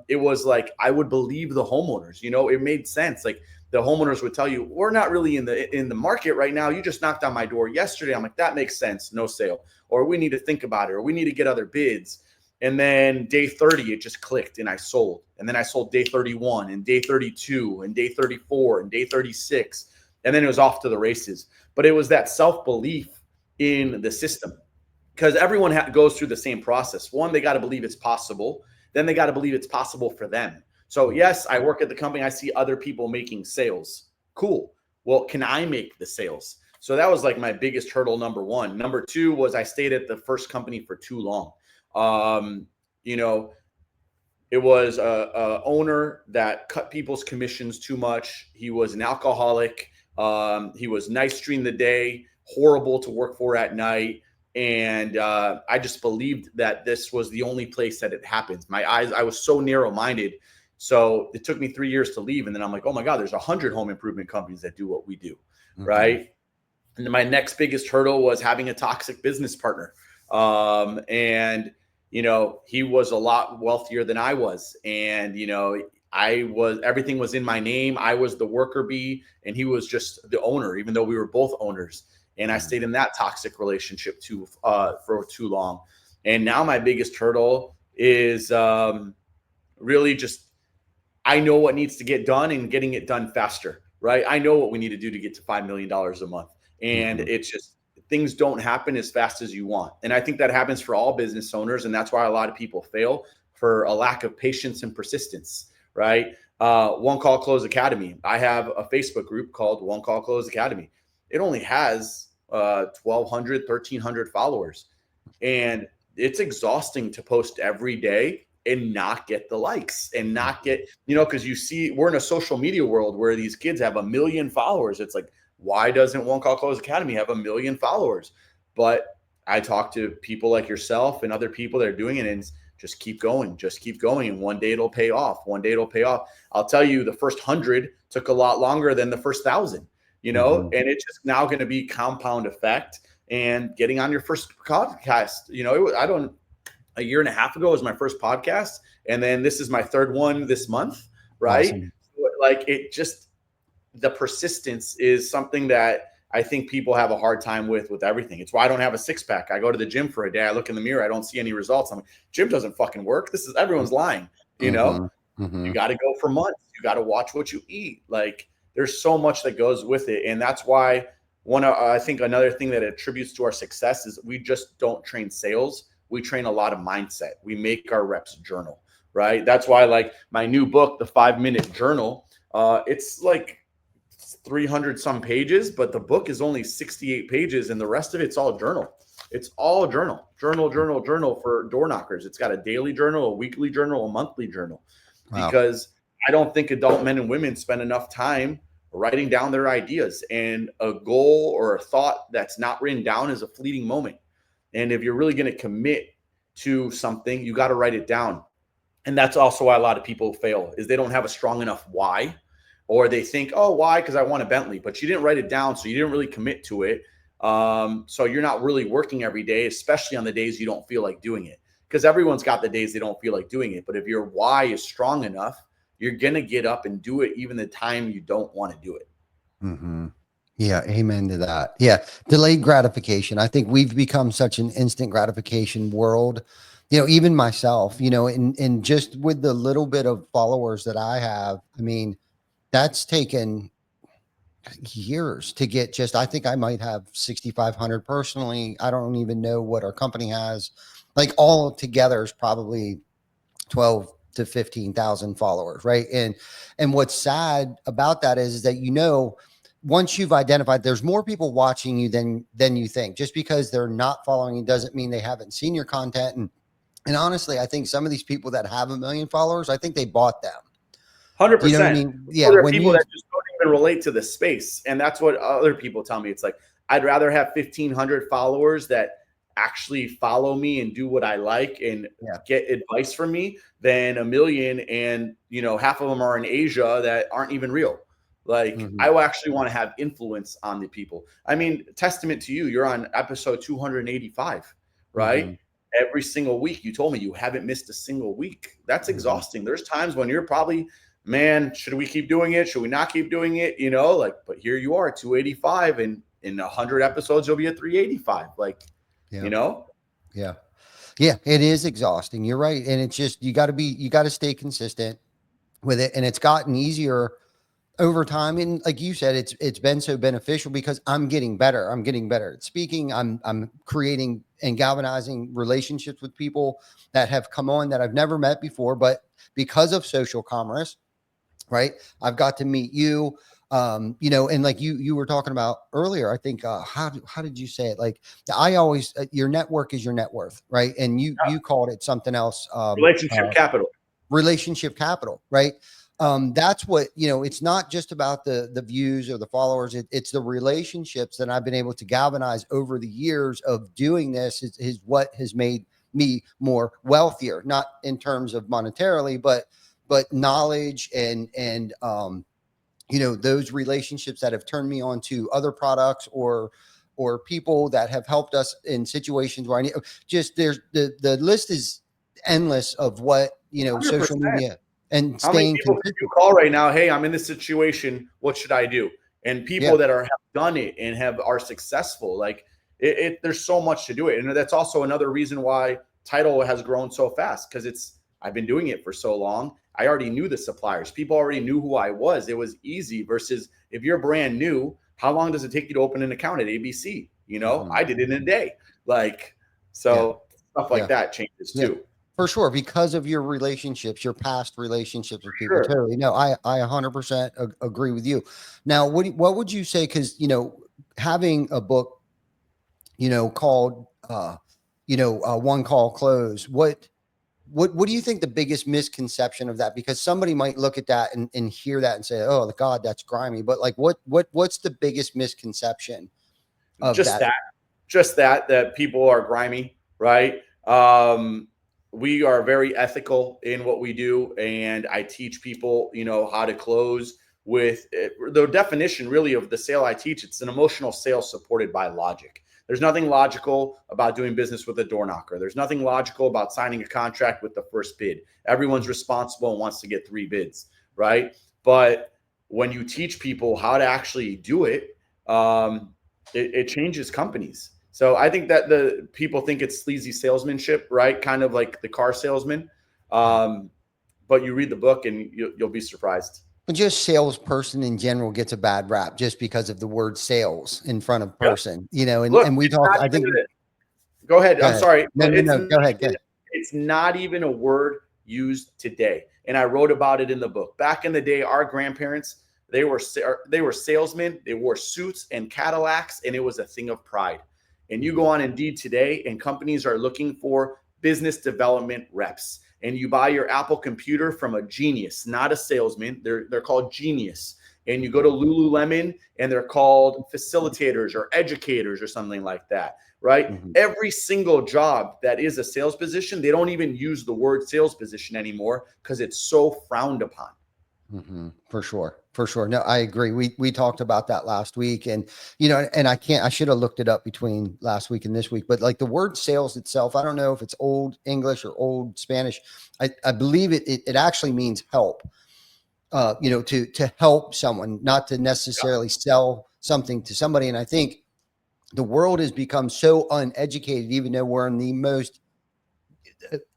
it was like, I would believe the homeowners, it made sense. Like the homeowners would tell you, we're not really in the market right now. You just knocked on my door yesterday. I'm like, that makes sense. No sale. Or we need to think about it, or we need to get other bids. And then day 30, it just clicked and I sold. And then I sold day 31 and day 32 and day 34 and day 36. And then it was off to the races. But it was that self-belief in the system because everyone goes through the same process. One, they got to believe it's possible. Then they got to believe it's possible for them. So yes, I work at the company. I see other people making sales. Cool. Well, can I make the sales? So that was like my biggest hurdle, number one. Number two was I stayed at the first company for too long. It was a owner that cut people's commissions too much. He was an alcoholic. He was nice during the day, horrible to work for at night. And I just believed that this was the only place that it happens. I was so narrow-minded. So it took me 3 years to leave. And then I'm like, oh my God, there's 100 home improvement companies that do what we do. Right. And then my next biggest hurdle was having a toxic business partner. He was a lot wealthier than I was. And, everything was in my name. I was the worker bee and he was just the owner, even though we were both owners. And I stayed in that toxic relationship for too long. And now my biggest hurdle is really just, I know what needs to get done and getting it done faster, right? I know what we need to do to get to $5 million a month. And it's just, things don't happen as fast as you want. And I think that happens for all business owners. And that's why a lot of people fail, for a lack of patience and persistence, right? One Call Close Academy. I have a Facebook group called One Call Close Academy. It only has 1,200, 1,300 followers. And it's exhausting to post every day and not get the likes and not get, because we're in a social media world where these kids have 1 million followers. It's like, why doesn't One Call Close Academy have 1 million followers? But I talk to people like yourself and other people that are doing it, and just keep going. And one day it'll pay off. I'll tell you, the first 100 took a lot longer than the first 1,000, and it's just now going to be compound effect. And getting on your first podcast, a year and a half ago was my first podcast. And then this is my third one this month. Right. Awesome. The persistence is something that I think people have a hard time with everything. It's why I don't have a 6-pack. I go to the gym for a day. I look in the mirror. I don't see any results. I'm like, gym doesn't fucking work. Everyone's lying. You got to go for months. You got to watch what you eat. Like, there's so much that goes with it. And that's why I think another thing that attributes to our success is we just don't train sales. We train a lot of mindset. We make our reps journal, right? That's why, like, my new book, the 5-Minute Journal, it's like 300 some pages, but the book is only 68 pages and the rest of it's all journal. It's all journal for door knockers. It's got a daily journal, a weekly journal, a monthly journal. Wow. Because I don't think adult men and women spend enough time writing down their ideas, and a goal or a thought that's not written down is a fleeting moment. And if you're really going to commit to something, you got to write it down. And that's also why a lot of people fail, is they don't have a strong enough why, or they think, oh, why? Because I want a Bentley, but you didn't write it down. So you didn't really commit to it. So you're not really working every day, especially on the days you don't feel like doing it, because everyone's got the days they don't feel like doing it. But if your why is strong enough, you're going to get up and do it even the time you don't want to do it. Mm-hmm. Yeah. Amen to that. Yeah. Delayed gratification. I think we've become such an instant gratification world, even myself, and just with the little bit of followers that I have, I mean, that's taken years to get. Just, I think I might have 6,500 personally. I don't even know what our company has. Like, all together is probably 12 to 15,000 followers. Right. And what's sad about that is that, once you've identified, there's more people watching you than you think. Just because they're not following you doesn't mean they haven't seen your content. And honestly, I think some of these people that have 1 million followers, I think they bought them. 100%. You know what I mean? Yeah. There are people that just don't even relate to the space. And that's what other people tell me. It's like, I'd rather have 1,500 followers that actually follow me and do what I like and get advice from me than 1 million. And, half of them are in Asia that aren't even real. Like, I will actually want to have influence on the people. I mean, testament to you, you're on episode 285, right? Every single week. You told me you haven't missed a single week. That's exhausting. There's times when you're probably, man, should we keep doing it? Should we not keep doing it? But here you are, 285, and in 100 episodes, you'll be at 385. Yeah, it is exhausting. You're right. And it's just, you got to stay consistent with it. And it's gotten easier over time. And like you said, it's been so beneficial because I'm getting better. I'm getting better at speaking. I'm creating and galvanizing relationships with people that have come on that I've never met before, but because of social commerce, right? I've got to meet you, and like you were talking about earlier, I think, how did you say it? Like, I always, your network is your net worth, right? And you called it something else. Relationship capital, right? That's what, it's not just about the views or the followers. It's the relationships that I've been able to galvanize over the years of doing this is what has made me more wealthier, not in terms of monetarily, but knowledge and those relationships that have turned me on to other products or people that have helped us in situations where there's the list is endless of what, 100%. Social media. And how many people can you call right now? Hey, I'm in this situation. What should I do? And people that have done it and are successful, like there's so much to do it. And that's also another reason why Title has grown so fast, because I've been doing it for so long. I already knew the suppliers. People already knew who I was. It was easy versus if you're brand new, how long does it take you to open an account at ABC? I did it in a day. Stuff like that changes too. For sure, because of your relationships, your past relationships with people. Sure. Totally. No, I 100% agree with you. Now, what would you say? Because having a book, called One Call Close. What do you think the biggest misconception of that? Because somebody might look at that and hear that and say, "Oh, God, that's grimy." But like, what's the biggest misconception of that? Just that people are grimy, right? We are very ethical in what we do, and I teach people, how to close with the definition really of the sale I teach. It's an emotional sale supported by logic. There's nothing logical about doing business with a door knocker. There's nothing logical about signing a contract with the first bid. Everyone's responsible and wants to get 3 bids, right? But when you teach people how to actually do it, it changes companies. So I think that the people think it's sleazy salesmanship, right? Kind of like the car salesman. But you read the book and you'll be surprised. Just salesperson in general gets a bad rap just because of the word sales in front of person, Look, and we talk, I think. Go ahead. I'm sorry. No, go ahead. It's not even a word used today. And I wrote about it in the book. Back in the day, our grandparents, they were salesmen. They wore suits and Cadillacs, and it was a thing of pride. And you go on Indeed today, and companies are looking for business development reps. And you buy your Apple computer from a genius, not a salesman. They're called genius. And you go to Lululemon, and they're called facilitators or educators or something like that. right? Mhm. Every single job that is a sales position, they don't even use the word sales position anymore because it's so frowned upon. For sure. For sure. No, I agree. We talked about that last week, and and I should have looked it up between last week and this week, but like the word sales itself, I don't know if it's old English or old Spanish. I believe it actually means help. To help someone, not to necessarily sell something to somebody. And I think the world has become so uneducated, even though we're in the most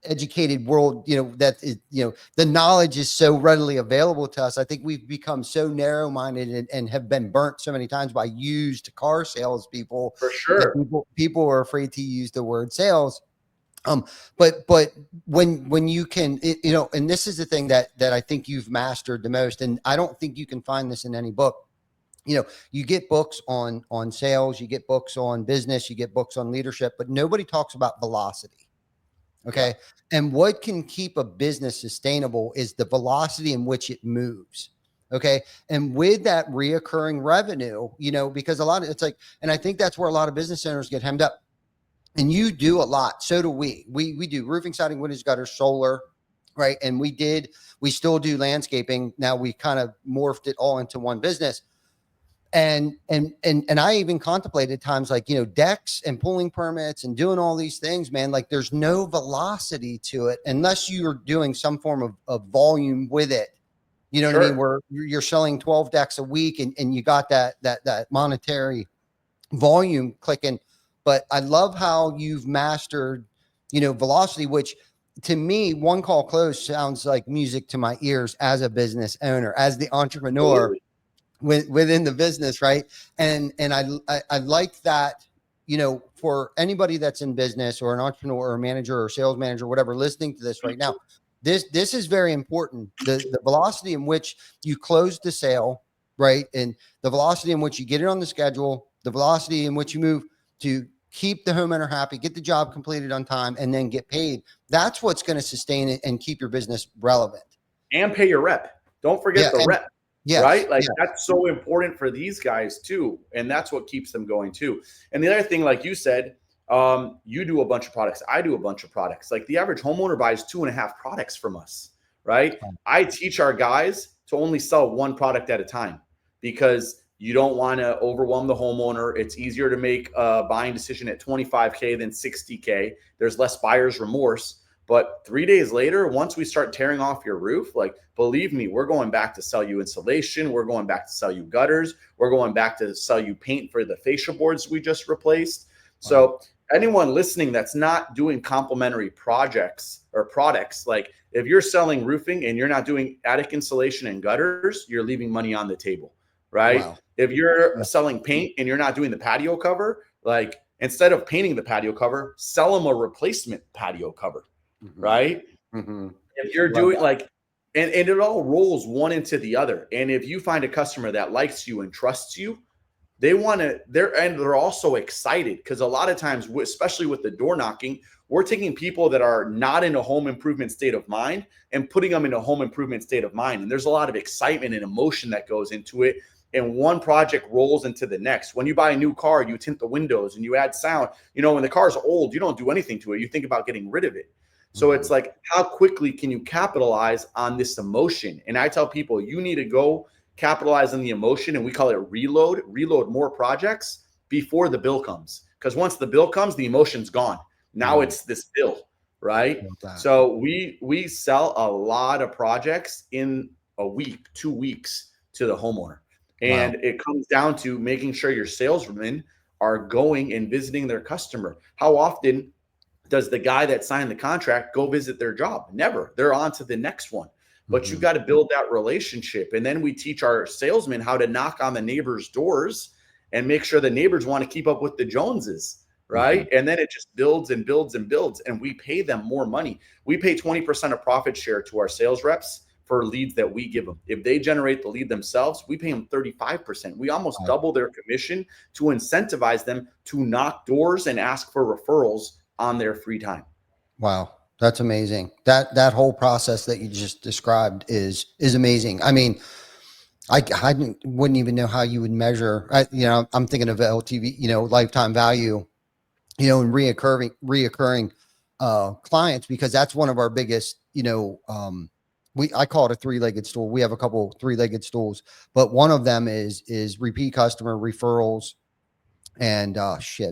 educated world, that is, the knowledge is so readily available to us. I think we've become so narrow-minded and have been burnt so many times by used car salespeople For that sure. people are afraid to use the word sales. But when you can, and this is the thing that I think you've mastered the most, and I don't think you can find this in any book. You get books on sales, you get books on business, you get books on leadership, but nobody talks about velocity. Yeah, Okay. And what can keep a business sustainable is the velocity in which it moves. Okay. And with that reoccurring revenue, because it's like, and I think that's where a lot of business owners get hemmed up. And you do a lot. So do we. We do roofing, siding, windows, gutters, solar, right? And we still do landscaping. Now we kind of morphed it all into one business. And I even contemplated times like, decks and pulling permits and doing all these things, man. Like there's no velocity to it unless you're doing some form of volume with it. You know what I mean? sure. Where you're selling 12 decks a week and you got that monetary volume clicking. But I love how you've mastered, velocity, which to me, one call close sounds like music to my ears as a business owner, as the entrepreneur Absolutely. within the business, right? And I like that, for anybody that's in business or an entrepreneur or a manager or sales manager, whatever, listening to this right now, this is very important. The velocity in which you close the sale, right? And the velocity in which you get it on the schedule, the velocity in which you move to keep the homeowner happy, get the job completed on time, and then get paid. That's what's going to sustain it and keep your business relevant. And pay your rep. Don't Yeah. forget the And rep. yes. Right? Like Yes. that's so important for these guys too. And that's what keeps them going too. And the other thing, like you said, you do a bunch of products. I do a bunch of products. Like the average homeowner buys 2.5 products from us, right? I teach our guys to only sell one product at a time because you don't want to overwhelm the homeowner. It's easier to make a buying decision at 25K than 60K. There's less buyer's remorse. But 3 days later, once we start tearing off your roof, like, believe me, we're going back to sell you insulation. We're going back to sell you gutters. We're going back to sell you paint for the fascia boards we just replaced. So anyone listening that's not doing complementary projects or products, like if you're selling roofing and you're not doing attic insulation and gutters, you're leaving money on the table, right? Wow. If you're selling paint and you're not doing the patio cover, like instead of painting the patio cover, sell them a replacement patio cover. Right? If you're doing like, and it all rolls one into the other. And if you find a customer that likes you and trusts you, they're also excited because a lot of times, especially with the door knocking, we're taking people that are not in a home improvement state of mind and putting them in a home improvement state of mind. And there's a lot of excitement and emotion that goes into it. And one project rolls into the next. When you buy a new car, you tint the windows and you add sound. When the car's old, you don't do anything to it. You think about getting rid of it. So it's like, how quickly can you capitalize on this emotion? And I tell people, you need to go capitalize on the emotion, and we call it reload more projects before the bill comes. Because once the bill comes, the emotion's gone. Now it's this bill, right? So we sell a lot of projects in a week, 2 weeks to the homeowner. And it comes down to making sure your salesmen are going and visiting their customer. How often does the guy that signed the contract go visit their job? Never. They're on to the next one. But you got to build that relationship. And then we teach our salesmen how to knock on the neighbors' doors and make sure the neighbors want to keep up with the Joneses, right? And then it just builds and builds and builds. And we pay them more money. We pay 20% of profit share to our sales reps for leads that we give them. If they generate the lead themselves, we pay them 35%. We almost double their commission to incentivize them to knock doors and ask for referrals on their free time. Wow. That's amazing. That whole process that you just described is amazing. I mean, I wouldn't even know how you would measure, I'm thinking of LTV, lifetime value and reoccurring clients, because that's one of our biggest, I call it a three-legged stool. We have a couple three-legged stools, but one of them is repeat customer referrals and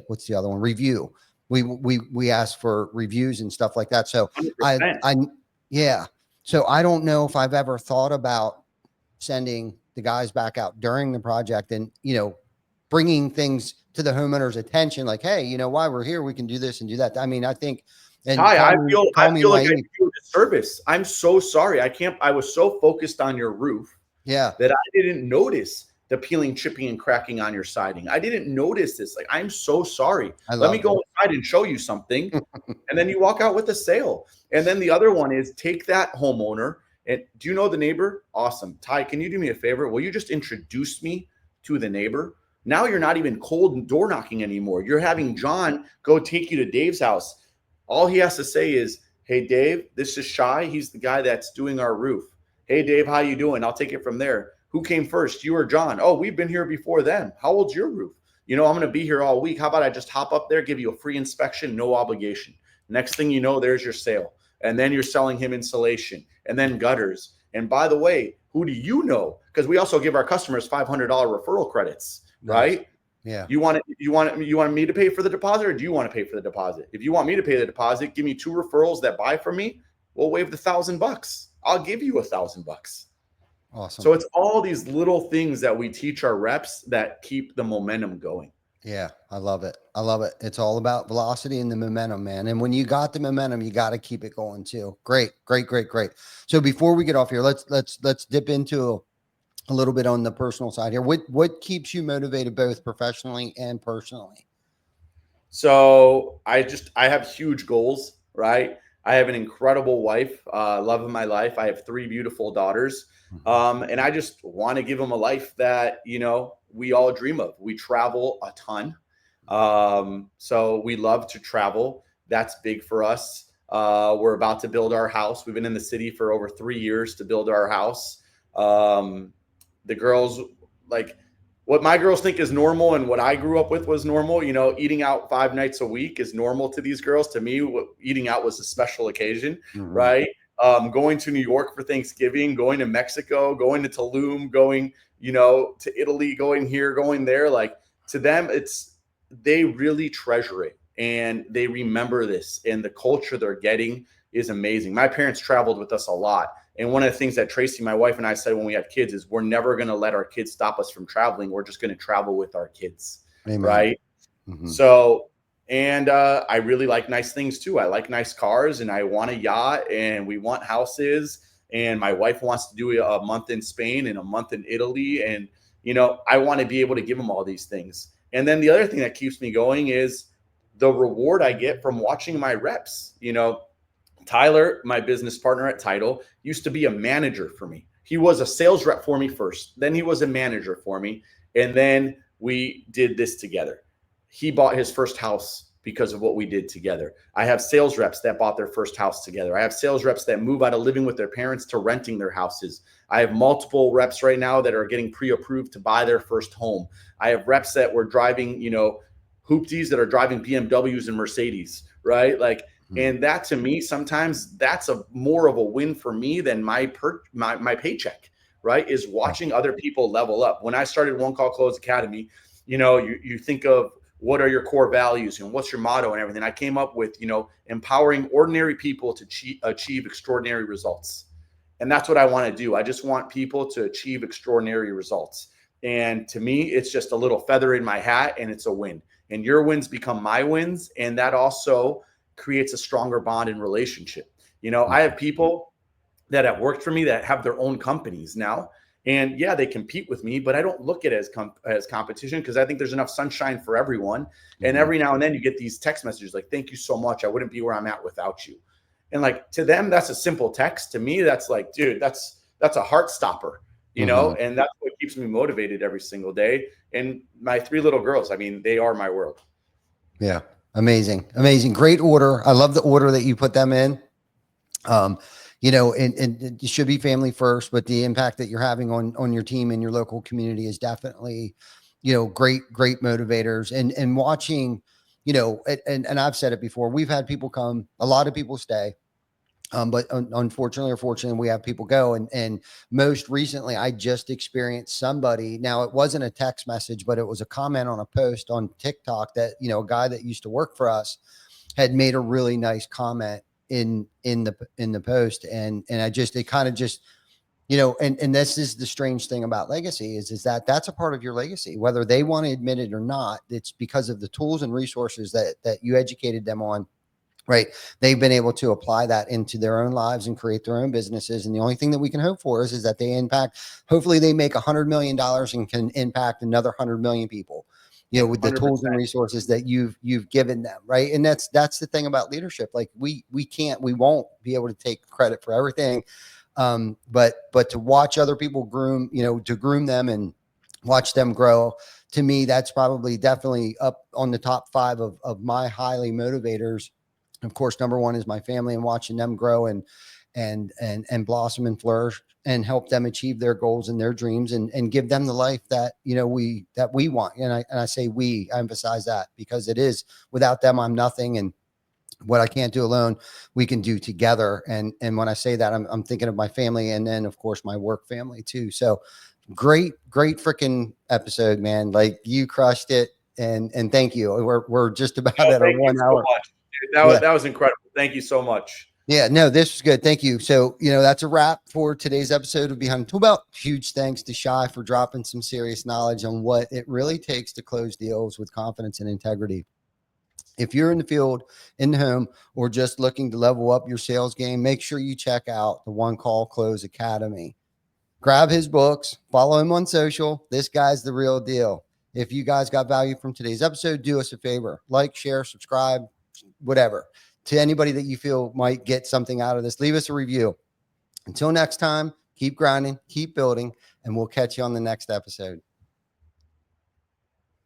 what's the other one? Review. We ask for reviews and stuff like that. So 100%. yeah. So I don't know if I've ever thought about sending the guys back out during the project and, bringing things to the homeowner's attention, like, hey, while we're here, we can do this and do that. I mean, I think, and Ty, call me like I naive. did you a disservice. I'm so sorry. I was so focused on your roof Yeah. that I didn't notice the peeling, chipping, and cracking on your siding. I didn't notice this. Like, I'm so sorry. Let me go inside and show you something. And then you walk out with a sale. And then the other one is take that homeowner. And do you know the neighbor? Awesome. Ty, can you do me a favor? Will you just introduce me to the neighbor? Now you're not even cold and door knocking anymore. You're having John go take you to Dave's house. All he has to say is, hey, Dave, this is Shai. He's the guy that's doing our roof. Hey, Dave, how you doing? I'll take it from there. Who came first, you or John? Oh, we've been here before then. How old's your roof? I'm going to be here all week. How about I just hop up there, give you a free inspection, no obligation. Next thing you know, there's your sale. And then you're selling him insulation and then gutters. And by the way, who do you know? Because we also give our customers $500 referral credits, right? Yeah. You want me to pay for the deposit, or do you want to pay for the deposit? If you want me to pay the deposit, give me 2 referrals that buy from me. We'll waive the $1,000. I'll give you $1,000. Awesome. So it's all these little things that we teach our reps that keep the momentum going. Yeah, I love it. I love it. It's all about velocity and the momentum, man. And when you got the momentum, you got to keep it going too. Great. So before we get off here, let's dip into a little bit on the personal side here. What keeps you motivated both professionally and personally? So I have huge goals, right? I have an incredible wife, love of my life. I have 3 beautiful daughters. And I just want to give them a life that, we all dream of. We travel a ton. So we love to travel. That's big for us. We're about to build our house. We've been in the city for over 3 years to build our house. The girls, like, what my girls think is normal and what I grew up with was normal. Eating out 5 nights a week is normal to these girls. To me, eating out was a special occasion, right? Going to New York for Thanksgiving, going to Mexico, going to Tulum, going, to Italy, going here, going there. Like, to them, they really treasure it and they remember this, and the culture they're getting is amazing. My parents traveled with us a lot. And one of the things that Tracy, my wife, and I said when we had kids is we're never going to let our kids stop us from traveling. We're just going to travel with our kids. Amen. Right? So, and I really like nice things too. I like nice cars, and I want a yacht, and we want houses, and my wife wants to do a month in Spain and a month in Italy. And, I want to be able to give them all these things. And then the other thing that keeps me going is the reward I get from watching my reps. Tyler, my business partner at Title, used to be a manager for me. He was a sales rep for me first. Then he was a manager for me. And then we did this together. He bought his first house because of what we did together. I have sales reps that bought their first house together. I have sales reps that move out of living with their parents to renting their houses. I have multiple reps right now that are getting pre-approved to buy their first home. I have reps that were driving, hoopties that are driving BMWs and Mercedes, right? Like, and that to me, sometimes that's more of a win for me than my paycheck, right? Is watching other people level up. When I started One Call Close Academy, you think of what are your core values and what's your motto and everything. I came up with, empowering ordinary people to achieve extraordinary results. And that's what I want to do. I just want people to achieve extraordinary results. And to me, it's just a little feather in my hat, and it's a win. And your wins become my wins. And that also creates a stronger bond and relationship. I have people that have worked for me that have their own companies now. And yeah, they compete with me, but I don't look at it as competition, because I think there's enough sunshine for everyone. And every now and then you get these text messages like, thank you so much. I wouldn't be where I'm at without you. And like, to them, that's a simple text. To me, that's like, dude, that's a heart stopper, and that's what keeps me motivated every single day. And my 3 little girls, I mean, they are my world. Yeah. Amazing. Great order. I love the order that you put them in. And it should be family first, but the impact that you're having on your team and your local community is definitely, great motivators. And watching, you know, and I've said it before, we've had people come, a lot of people stay. But unfortunately or fortunately, we have people go. And most recently, I just experienced somebody. Now, it wasn't a text message, but it was a comment on a post on TikTok that, you know, a guy that used to work for us had made a really nice comment in the post. And I just, it kind of just, you know, and this is the strange thing about legacy is that that's a part of your legacy, whether they want to admit it or not. It's because of the tools and resources that you educated them on. Right. They've been able to apply that into their own lives and create their own businesses. And the only thing that we can hope for is that they impact, hopefully they make $100 million and can impact another 100 million people, you know, with the 100%. tools and resources that you've given them. Right. And that's the thing about leadership. Like we won't be able to take credit for everything. But to watch other people groom, you know, to groom them and watch them grow, to me, that's probably definitely up on the top 5 of my highly motivators. Of course, number 1 is my family and watching them grow and blossom and flourish and help them achieve their goals and their dreams and give them the life that, you know, we want. And I say I emphasize that because it is, without them, I'm nothing. And what I can't do alone, we can do together. And when I say that, I'm thinking of my family and then of course my work family too. So great freaking episode, man. Like you crushed it. And thank you. We're just about at a 1 hour. So much. That was incredible. Thank you so much. Yeah, no, this was good. Thank you. So, you know, that's a wrap for today's episode of Behind the Tool Belt. Huge thanks to Shy for dropping some serious knowledge on what it really takes to close deals with confidence and integrity. If you're in the field, in the home, or just looking to level up your sales game, make sure you check out the One Call Close Academy. Grab his books, follow him on social. This guy's the real deal. If you guys got value from today's episode, do us a favor. Like, share, subscribe, whatever. To anybody that you feel might get something out of this, leave us a review. Until next time, keep grinding, keep building, and we'll catch you on the next episode.